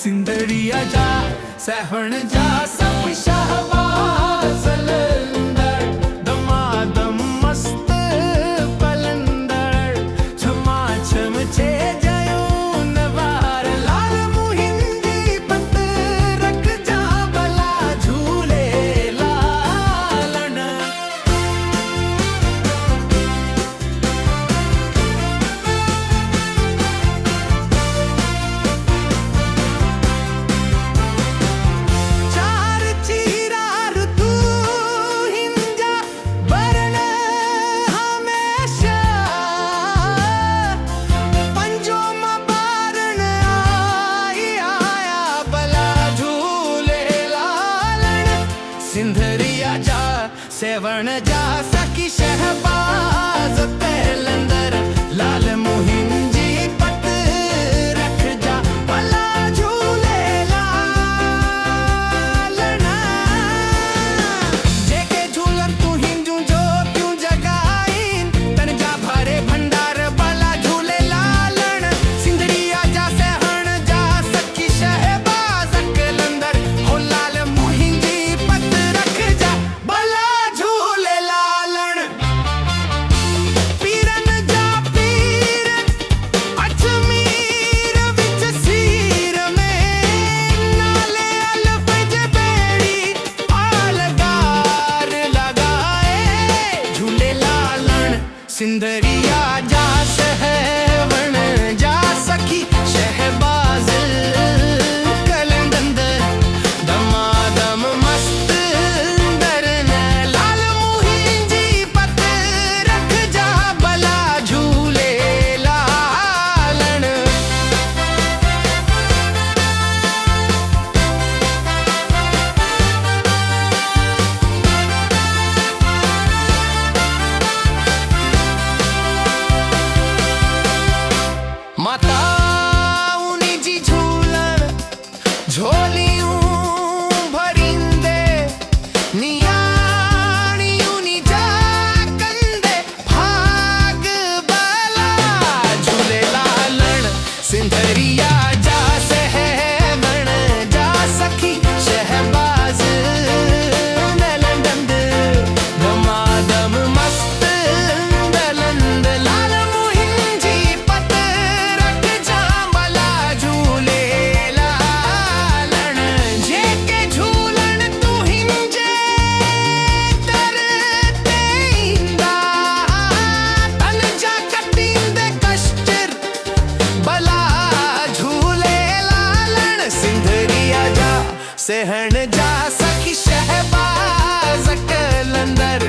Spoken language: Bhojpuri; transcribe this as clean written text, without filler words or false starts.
सिंदरिया जा सहण जा सब शाहबाज लंदर दमादम मस्त पलंदर छमा छम छे जयो नवार लाल मुहिंदी पत रख जा बला झूले लालन सिंधरिया जा सेवण जा सखी शहबाज पहलंदर लाल मुहिंजी पत रख जा भला झूले लालना जेके झूलन तू हिंजू जो क्यों जगाइन तन जा भरे भंडार भला झूले लालन सिंधरिया जा सेवण जा सखी शहबाज पहलंदर हो लाल मुहिंजी सिंदरिया जा सहवण जा सखी शहबाज कलंदर दमादम मस्त दरन लाल मुहिंजी पत रख जा भला झूले लालन माता उनी जी झूलन झोलियूं भरिंदे नियाणी उनी जा कंदे भाग भला झूले लालन सिंधरिया जा सहवण जा सखी शहबाज नलंदंद दमादम मस्त दलंद लाल मुहिंजी पत रख जा भला झूले लालन जेके झूलन तू हिंजे तरते इंदा तन जा कटींदे कष्टर भला झूले लालन सिंधरिया जा सहण जा सखी शहबाज कलंदर